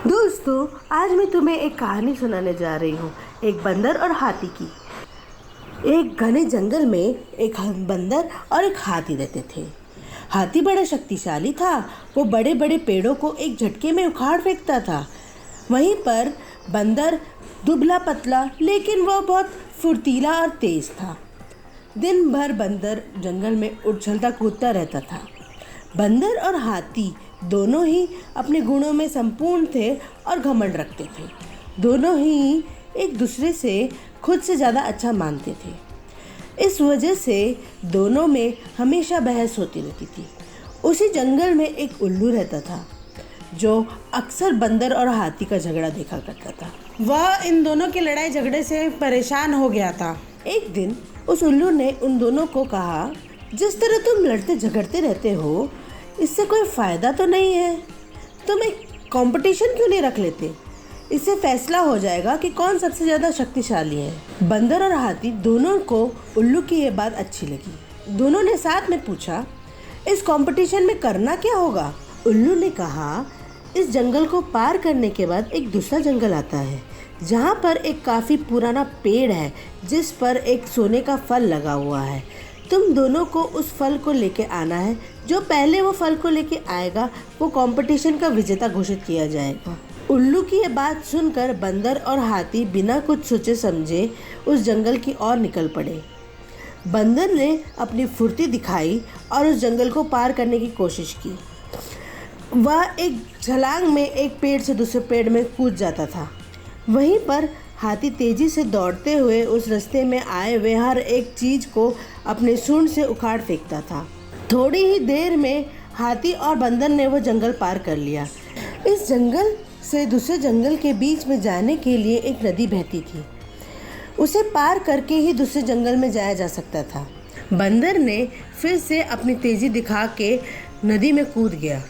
दोस्तों, आज मैं तुम्हें एक कहानी सुनाने जा रही हूँ, एक बंदर और हाथी की। एक घने जंगल में एक बंदर और एक हाथी रहते थे। हाथी बड़ा शक्तिशाली था। वो बड़े बड़े पेड़ों को एक झटके में उखाड़ फेंकता था। वहीं पर बंदर दुबला पतला, लेकिन वह बहुत फुर्तीला और तेज था। दिन भर बंदर जंगल में उछलता कूदता रहता था। बंदर और हाथी दोनों ही अपने गुणों में संपूर्ण थे और घमंड रखते थे। दोनों ही एक दूसरे से खुद से ज़्यादा अच्छा मानते थे। इस वजह से दोनों में हमेशा बहस होती रहती थी। उसी जंगल में एक उल्लू रहता था जो अक्सर बंदर और हाथी का झगड़ा देखा करता था। वह इन दोनों के लड़ाई झगड़े से परेशान हो गया था। एक दिन उस उल्लू ने उन दोनों को कहा, जिस तरह तुम लड़ते झगड़ते रहते हो, इससे कोई फ़ायदा तो नहीं है। तुम एक कंपटीशन क्यों नहीं रख लेते? इससे फैसला हो जाएगा कि कौन सबसे ज़्यादा शक्तिशाली है। बंदर और हाथी दोनों को उल्लू की ये बात अच्छी लगी। दोनों ने साथ में पूछा, इस कंपटीशन में करना क्या होगा? उल्लू ने कहा, इस जंगल को पार करने के बाद एक दूसरा जंगल आता है, जहाँ पर एक काफ़ी पुराना पेड़ है जिस पर एक सोने का फल लगा हुआ है। तुम दोनों को उस फल को लेके आना है। जो पहले वो फल को लेके आएगा वो कंपटीशन का विजेता घोषित किया जाएगा। उल्लू की ये बात सुनकर बंदर और हाथी बिना कुछ सोचे समझे उस जंगल की ओर निकल पड़े। बंदर ने अपनी फुर्ती दिखाई और उस जंगल को पार करने की कोशिश की। वह एक छलांग में एक पेड़ से दूसरे पेड़ में कूद जाता था। वहीं पर हाथी तेजी से दौड़ते हुए उस रास्ते में आए हुए हर एक चीज़ को अपने सूंड से उखाड़ फेंकता था। थोड़ी ही देर में हाथी और बंदर ने वो जंगल पार कर लिया। इस जंगल से दूसरे जंगल के बीच में जाने के लिए एक नदी बहती थी। उसे पार करके ही दूसरे जंगल में जाया जा सकता था। बंदर ने फिर से अपनी तेज़ी दिखा के नदी में कूद गया,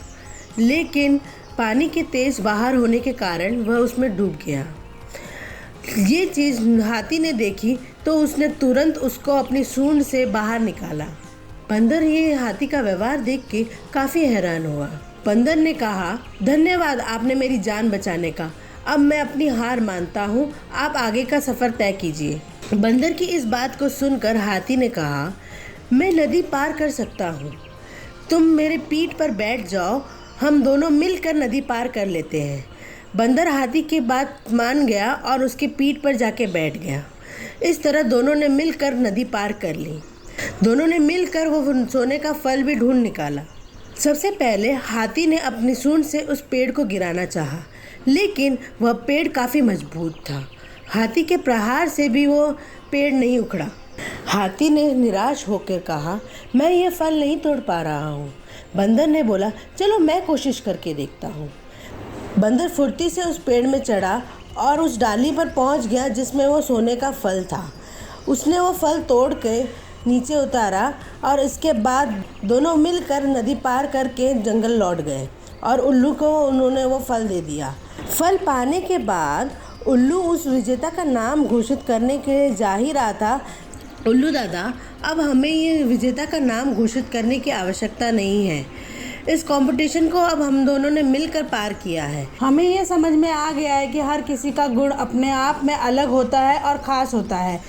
लेकिन पानी के तेज़ बाहर होने के कारण वह उसमें डूब गया। ये चीज़ हाथी ने देखी तो उसने तुरंत उसको अपनी सूंड से बाहर निकाला। बंदर ये हाथी का व्यवहार देख के काफ़ी हैरान हुआ। बंदर ने कहा, धन्यवाद आपने मेरी जान बचाने का। अब मैं अपनी हार मानता हूँ, आप आगे का सफ़र तय कीजिए। बंदर की इस बात को सुनकर हाथी ने कहा, मैं नदी पार कर सकता हूँ। तुम मेरे पीठ पर बैठ जाओ, हम दोनों मिलकर नदी पार कर लेते हैं। बंदर हाथी की बात मान गया और उसके पीठ पर जाके बैठ गया। इस तरह दोनों ने मिलकर नदी पार कर ली। दोनों ने मिलकर वो सोने का फल भी ढूंढ निकाला। सबसे पहले हाथी ने अपनी सूंड से उस पेड़ को गिराना चाहा, लेकिन वह पेड़ काफ़ी मजबूत था। हाथी के प्रहार से भी वो पेड़ नहीं उखड़ा। हाथी ने निराश होकर कहा, मैं ये फल नहीं तोड़ पा रहा हूँ। बंदर ने बोला, चलो मैं कोशिश करके देखता हूँ। बंदर फुर्ती से उस पेड़ में चढ़ा और उस डाली पर पहुँच गया जिसमें वो सोने का फल था। उसने वो फल तोड़ के नीचे उतारा और इसके बाद दोनों मिलकर नदी पार करके जंगल लौट गए और उल्लू को उन्होंने वो फल दे दिया। फल पाने के बाद उल्लू उस विजेता का नाम घोषित करने के लिए जा ही रहा था। उल्लू दादा, अब हमें ये विजेता का नाम घोषित करने की आवश्यकता नहीं है। इस कंपटीशन को अब हम दोनों ने मिलकर पार किया है। हमें ये समझ में आ गया है कि हर किसी का गुण अपने आप में अलग होता है और ख़ास होता है।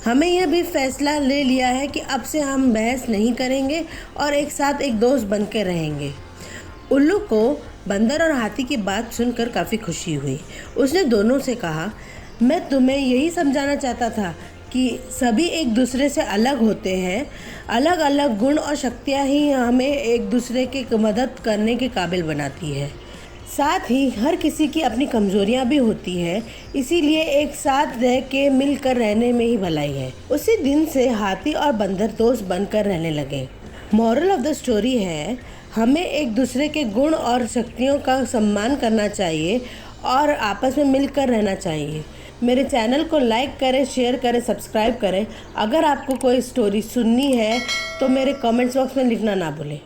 हमें यह भी फैसला ले लिया है कि अब से हम बहस नहीं करेंगे और एक साथ एक दोस्त बन के रहेंगे। उल्लू को बंदर और हाथी की बात सुनकर काफ़ी खुशी हुई। उसने दोनों से कहा, मैं तुम्हें यही समझाना चाहता था कि सभी एक दूसरे से अलग होते हैं। अलग अलग गुण और शक्तियाँ ही हमें एक दूसरे की मदद करने के काबिल बनाती है। साथ ही हर किसी की अपनी कमज़ोरियाँ भी होती हैं, इसीलिए एक साथ रह के मिलकर रहने में ही भलाई है। उसी दिन से हाथी और बंदर दोस्त बनकर रहने लगे। मॉरल ऑफ द स्टोरी है, हमें एक दूसरे के गुण और शक्तियों का सम्मान करना चाहिए और आपस में मिलकर रहना चाहिए। मेरे चैनल को लाइक करें, शेयर करें, सब्सक्राइब करें। अगर आपको कोई स्टोरी सुननी है तो मेरे कमेंट्स बॉक्स में लिखना ना भूलें।